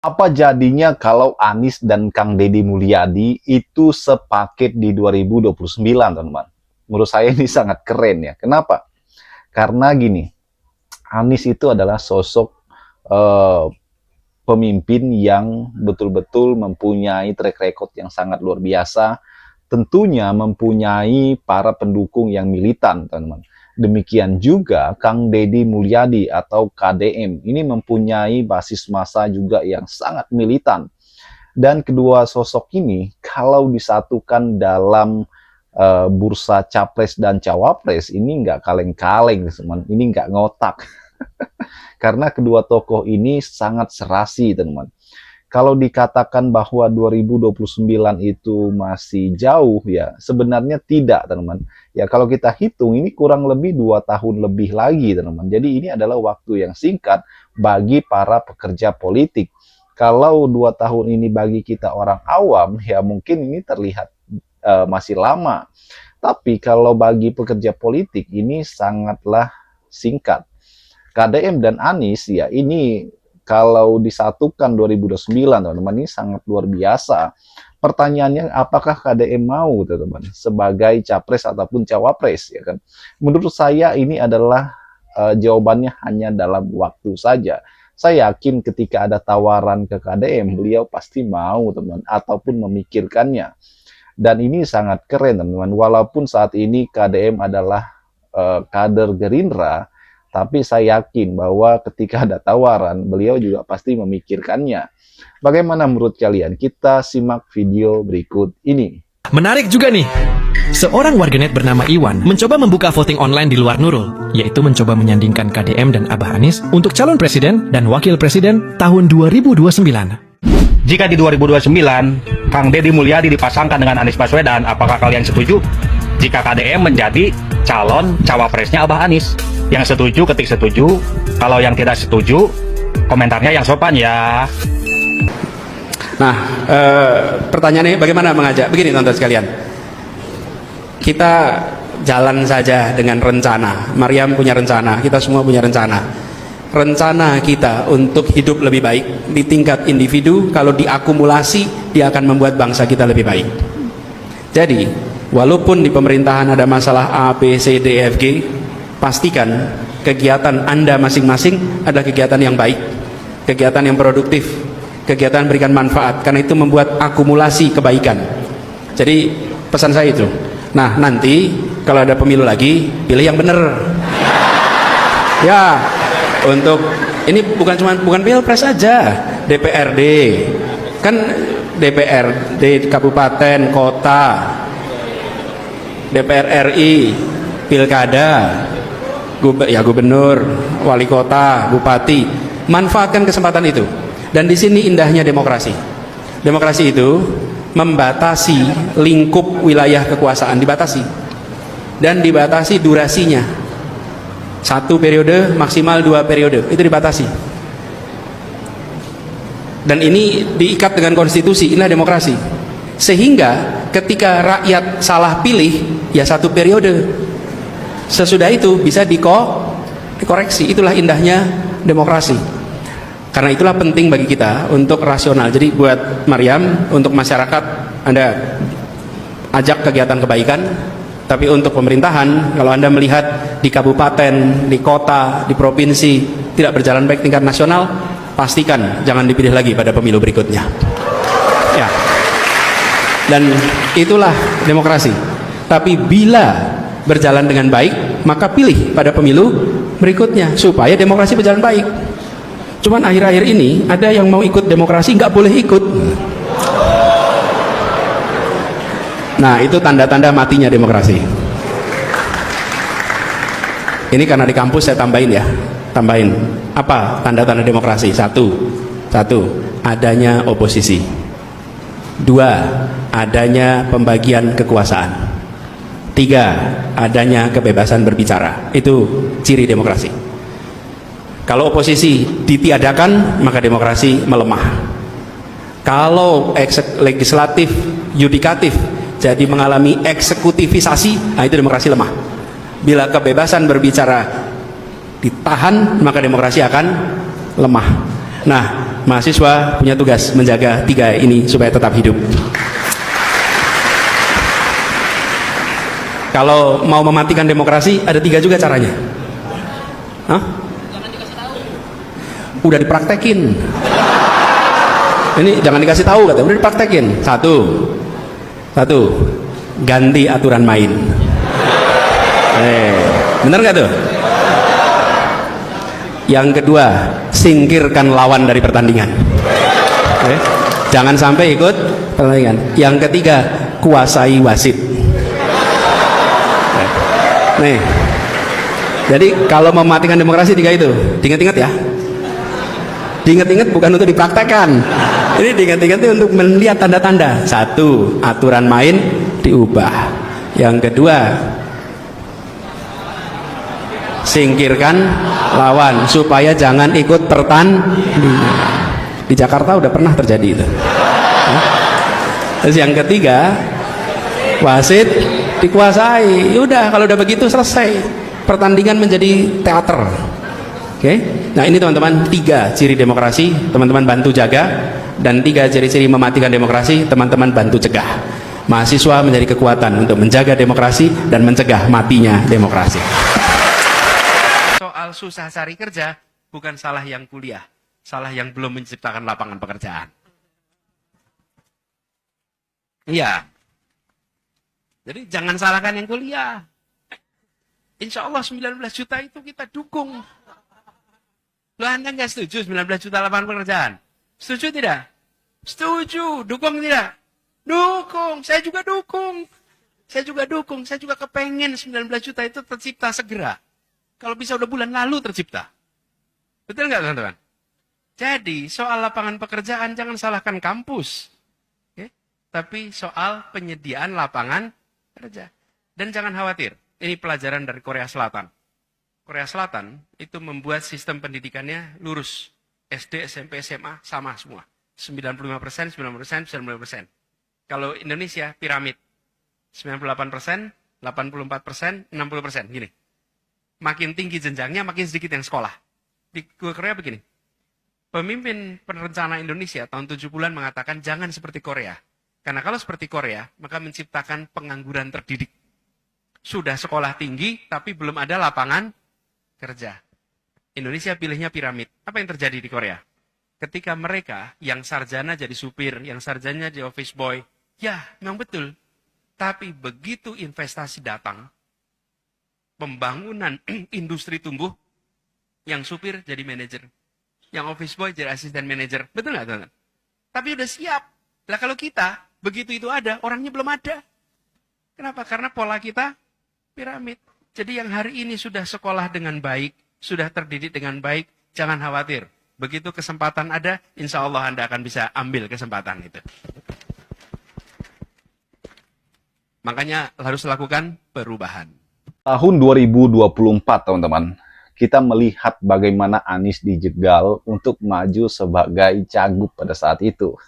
Apa jadinya kalau Anies dan Kang Deddy Mulyadi itu sepaket di 2029, teman-teman? Menurut saya ini sangat keren ya. Kenapa? Karena gini, Anies itu adalah sosok eh, pemimpin yang betul-betul mempunyai track record yang sangat luar biasa, tentunya mempunyai para pendukung yang militan, teman-teman. Demikian juga Kang Deddy Mulyadi atau KDM ini mempunyai basis massa juga yang sangat militan. Dan kedua sosok ini kalau disatukan dalam bursa capres dan cawapres ini nggak kaleng-kaleng, teman. Ini nggak ngotak. Karena kedua tokoh ini sangat serasi, teman. Kalau dikatakan bahwa 2029 itu masih jauh, ya sebenarnya tidak, teman-teman. Ya kalau kita hitung ini kurang lebih 2 tahun lebih lagi, teman-teman. Jadi ini adalah waktu yang singkat bagi para pekerja politik. Kalau 2 tahun ini bagi kita orang awam, ya mungkin ini terlihat masih lama. Tapi kalau bagi pekerja politik ini sangatlah singkat. KDM dan Anies ya ini kalau disatukan 2029, teman-teman, ini sangat luar biasa. Pertanyaannya, apakah KDM mau, teman-teman, sebagai capres ataupun cawapres, ya kan? Menurut saya ini adalah jawabannya hanya dalam waktu saja. Saya yakin ketika ada tawaran ke KDM, beliau pasti mau, teman, ataupun memikirkannya. Dan ini sangat keren, teman-teman. Walaupun saat ini KDM adalah kader Gerindra, tapi saya yakin bahwa ketika ada tawaran, beliau juga pasti memikirkannya. Bagaimana menurut kalian? Kita simak video berikut ini. Menarik juga nih. Seorang warganet bernama Iwan mencoba membuka voting online di luar Nurul, yaitu mencoba menyandingkan KDM dan Abah Anies untuk calon presiden dan wakil presiden tahun 2029. Jika di 2029, Kang Deddy Mulyadi dipasangkan dengan Anies Baswedan, apakah kalian setuju? Jika KDM menjadi calon cawapresnya Abah Anies. Yang setuju ketik setuju, kalau yang tidak setuju komentarnya yang sopan ya. Nah, pertanyaannya bagaimana mengajak? Begini teman-teman sekalian, kita jalan saja dengan rencana. Maryam punya rencana, kita semua punya rencana. Rencana kita untuk hidup lebih baik di tingkat individu, kalau diakumulasi dia akan membuat bangsa kita lebih baik. Jadi walaupun di pemerintahan ada masalah A, B, C, D, F, G, pastikan kegiatan Anda masing-masing adalah kegiatan yang baik, kegiatan yang produktif, kegiatan berikan manfaat, karena itu membuat akumulasi kebaikan. Jadi pesan saya itu. Nah nanti kalau ada pemilu lagi, pilih yang benar ya. Untuk ini bukan pilpres aja, DPRD kan, DPRD kabupaten kota, DPR RI, pilkada, gubernur, wali kota, bupati, manfaatkan kesempatan itu. Dan di sini indahnya demokrasi. Demokrasi itu membatasi lingkup wilayah kekuasaan, dibatasi dan dibatasi durasinya. 1 periode maksimal 2 periode itu dibatasi. Dan ini diikat dengan konstitusi. Inilah demokrasi. Sehingga ketika rakyat salah pilih, ya 1 periode. Sesudah itu bisa dikoreksi. Itulah indahnya demokrasi. Karena itulah penting bagi kita untuk rasional. Jadi buat Maryam, untuk masyarakat, Anda ajak kegiatan kebaikan. Tapi untuk pemerintahan, kalau Anda melihat di kabupaten, di kota, di provinsi tidak berjalan baik tingkat nasional, pastikan jangan dipilih lagi pada pemilu berikutnya. Ya. Dan itulah demokrasi. Tapi bila berjalan dengan baik, maka pilih pada pemilu berikutnya supaya demokrasi berjalan baik. Cuman akhir-akhir ini ada yang mau ikut demokrasi nggak boleh ikut. Nah itu tanda-tanda matinya demokrasi. Ini karena di kampus saya tambahin ya, tambahin apa tanda-tanda demokrasi? Satu, adanya oposisi. 2, adanya pembagian kekuasaan. 3, adanya kebebasan berbicara. Itu ciri demokrasi. Kalau oposisi ditiadakan, maka demokrasi melemah. Kalau legislatif, yudikatif jadi mengalami eksekutifisasi, nah itu demokrasi lemah. Bila kebebasan berbicara ditahan, maka demokrasi akan lemah. Nah, mahasiswa punya tugas menjaga 3 ini supaya tetap hidup. Kalau mau mematikan demokrasi ada 3 juga caranya. Hah? Udah dipraktekin. Ini jangan dikasih tahu, kata udah dipraktekin. Satu, ganti aturan main. Bener nggak tuh? Yang kedua, singkirkan lawan dari pertandingan. Jangan sampai ikut pertandingan. Yang ketiga, kuasai wasit. Nih, jadi kalau mematikan demokrasi 3 itu, diingat-ingat ya. Diingat-ingat bukan untuk dipraktekkan. Ini diingat-ingat untuk melihat tanda-tanda. 1, aturan main diubah. Yang kedua, singkirkan lawan supaya jangan ikut pertandingan. Di Jakarta udah pernah terjadi itu. Terus yang ketiga, wasit dikuasai. Udah, kalau udah begitu selesai. Pertandingan menjadi teater. Oke, nah ini teman-teman 3 ciri demokrasi, teman-teman bantu jaga, dan 3 ciri-ciri mematikan demokrasi, teman-teman bantu cegah. Mahasiswa menjadi kekuatan untuk menjaga demokrasi dan mencegah matinya demokrasi. Soal susah cari kerja bukan salah yang kuliah, salah yang belum menciptakan lapangan pekerjaan. Iya. Jadi jangan salahkan yang kuliah. Insya Allah 19 juta itu kita dukung. Loh, Anda nggak setuju 19 juta lapangan pekerjaan? Setuju tidak? Setuju. Dukung tidak? Dukung. Saya juga dukung. Saya juga dukung. Saya juga kepengen 19 juta itu tercipta segera. Kalau bisa udah bulan lalu tercipta. Betul nggak teman-teman? Jadi soal lapangan pekerjaan jangan salahkan kampus. Oke? Tapi soal penyediaan lapangan kerja. Dan jangan khawatir. Ini pelajaran dari Korea Selatan. Korea Selatan itu membuat sistem pendidikannya lurus. SD, SMP, SMA sama semua. 95%, 90%, 90%. Kalau Indonesia piramid. 98%, 84%, 60%. Gini. Makin tinggi jenjangnya, makin sedikit yang sekolah. Di Korea begini. Pemimpin perencana Indonesia tahun 70-an mengatakan jangan seperti Korea. Karena kalau seperti Korea, maka menciptakan pengangguran terdidik. Sudah sekolah tinggi, tapi belum ada lapangan kerja. Indonesia pilihnya piramid. Apa yang terjadi di Korea? Ketika mereka yang sarjana jadi supir, yang sarjana jadi office boy, ya memang betul. Tapi begitu investasi datang, pembangunan industri tumbuh, yang supir jadi manajer, yang office boy jadi asisten manajer. Betul nggak teman-teman? Tapi udah siap. Lah kalau kita, begitu itu ada, orangnya belum ada. Kenapa? Karena pola kita piramid. Jadi yang hari ini sudah sekolah dengan baik, sudah terdidik dengan baik, jangan khawatir. Begitu kesempatan ada, insya Allah Anda akan bisa ambil kesempatan itu. Makanya harus lakukan perubahan. Tahun 2024, teman-teman, kita melihat bagaimana Anies dijegal untuk maju sebagai cagup pada saat itu.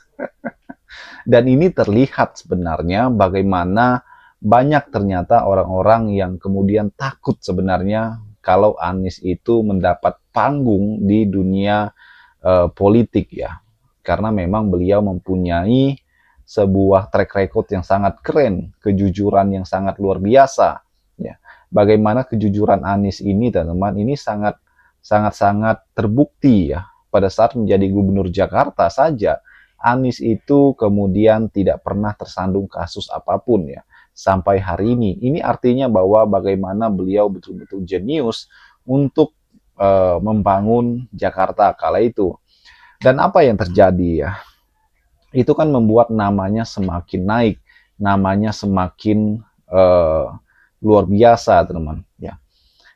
Dan ini terlihat sebenarnya bagaimana banyak ternyata orang-orang yang kemudian takut sebenarnya kalau Anies itu mendapat panggung di dunia politik ya. Karena memang beliau mempunyai sebuah track record yang sangat keren, kejujuran yang sangat luar biasa. Ya. Bagaimana kejujuran Anies ini, teman-teman, ini sangat terbukti ya. Pada saat menjadi gubernur Jakarta saja, Anies itu kemudian tidak pernah tersandung kasus apapun ya. Sampai hari ini. Ini artinya bahwa bagaimana beliau betul-betul jenius untuk membangun Jakarta kala itu. Dan apa yang terjadi ya? Itu kan membuat namanya semakin naik, namanya semakin luar biasa, teman-teman. Ya.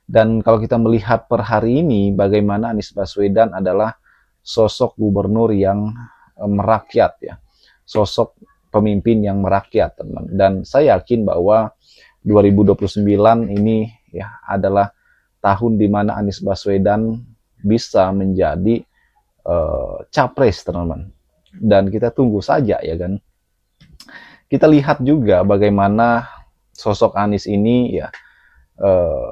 Dan kalau kita melihat per hari ini, bagaimana Anies Baswedan adalah sosok gubernur yang merakyat ya, sosok pemimpin yang merakyat, teman. Dan saya yakin bahwa 2029 ini ya adalah tahun di mana Anies Baswedan bisa menjadi capres, teman-teman. Dan kita tunggu saja ya kan. Kita lihat juga bagaimana sosok Anies ini ya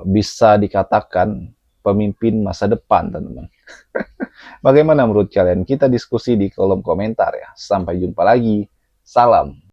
bisa dikatakan pemimpin masa depan, teman-teman. Bagaimana menurut kalian? Kita diskusi di kolom komentar ya. Sampai jumpa lagi. Salam.